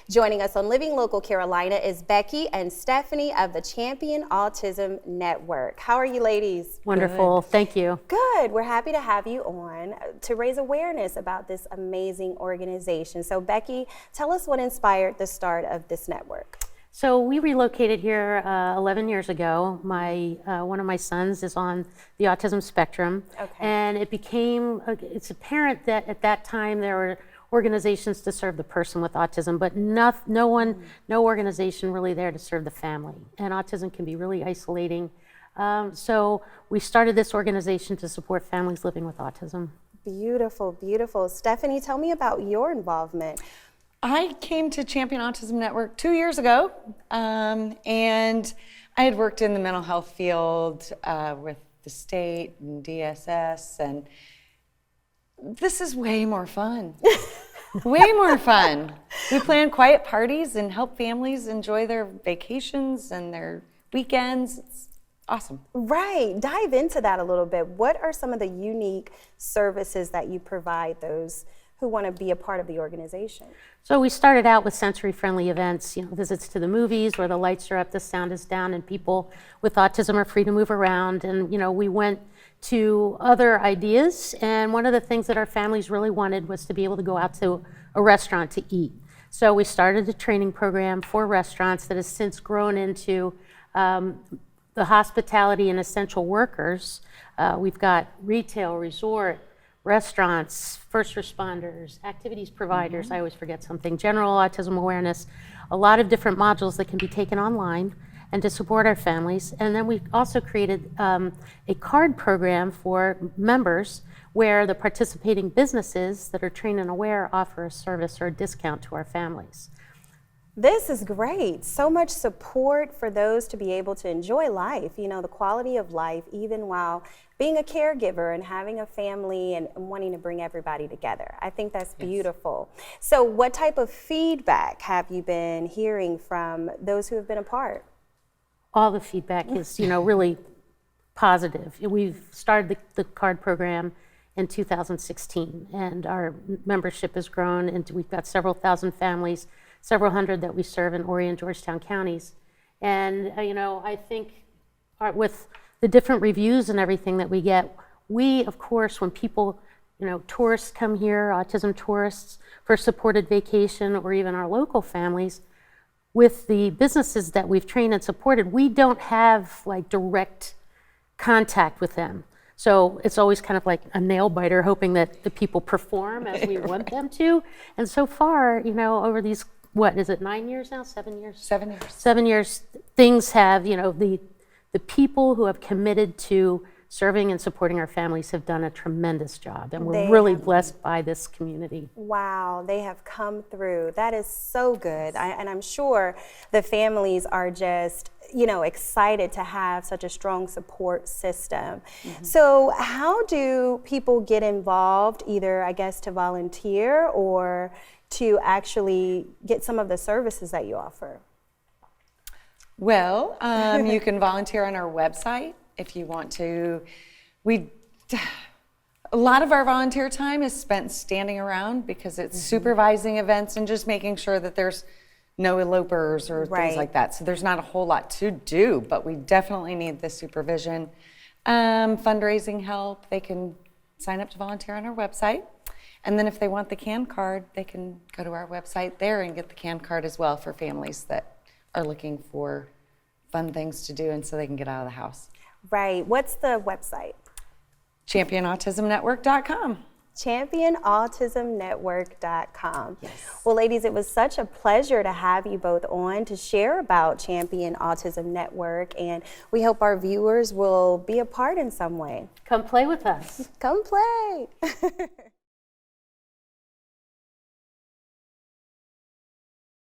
Joining us on Living Local Carolina is Becky and Stephanie of the Champion Autism Network. How are you ladies? Wonderful, thank you. Good, we're happy to have you on to raise awareness about this amazing organization. So Becky, tell us what inspired the start of this network. So we relocated here 11 years ago. One of my sons is on the autism spectrum, and it's apparent that at that time there were organizations to serve the person with autism, but no organization really there to serve the family. And autism can be really isolating. So we started this organization to support families living with autism. Beautiful, beautiful. Stephanie, tell me about your involvement. I came to Champion Autism Network 2 years ago, and I had worked in the mental health field with the state and DSS, and this is way more fun. Way more fun. We plan quiet parties and help families enjoy their vacations and their weekends. It's awesome. Right. Dive into that a little bit. What are some of the unique services that you provide those who want to be a part of the organization? So we started out with sensory-friendly events, visits to the movies where the lights are up, the sound is down, and people with autism are free to move around. And we went to other ideas, and one of the things that our families really wanted was to be able to go out to a restaurant to eat. So we started a training program for restaurants that has since grown into the hospitality and essential workers. We've got retail, resort, restaurants, first responders, activities providers, I always forget something, general autism awareness, a lot of different modules that can be taken online and to support our families. And then we also created a card program for members where the participating businesses that are trained and aware offer a service or a discount to our families. This is great. So much support for those to be able to enjoy life, the quality of life, even while being a caregiver and having a family and wanting to bring everybody together. I think that's beautiful. So what type of feedback have you been hearing from those who have been a part? All the feedback is, really positive. We've started the card program in 2016, and our membership has grown, and we've got several thousand families, several hundred that we serve in Horry and Georgetown counties. And, I think with the different reviews and everything that we get, of course, when people, tourists come here, autism tourists, for supported vacation, or even our local families, with the businesses that we've trained and supported, we don't have direct contact with them. So it's always kind of like a nail biter, hoping that the people perform as we want them to. And so far, over these, 9 years now, 7 years? 7 years. 7 years, things have, the people who have committed to serving and supporting our families have done a tremendous job, and we're really blessed by this community. Wow, they have come through. That is so good. And I'm sure the families are just, excited to have such a strong support system. So how do people get involved, either, I guess, to volunteer or to actually get some of the services that you offer? Well, you can volunteer on our website if you want to. A lot of our volunteer time is spent standing around because it's supervising events and just making sure that there's no elopers or things like that. So there's not a whole lot to do, but we definitely need the supervision. Fundraising help, they can sign up to volunteer on our website. And then if they want the CAN card, they can go to our website there and get the CAN card as well for families that are looking for fun things to do and so they can get out of the house. Right. What's the website? ChampionAutismNetwork.com. ChampionAutismNetwork.com. Yes. Well, ladies, it was such a pleasure to have you both on to share about Champion Autism Network, and we hope our viewers will be a part in some way. Come play with us. Come play.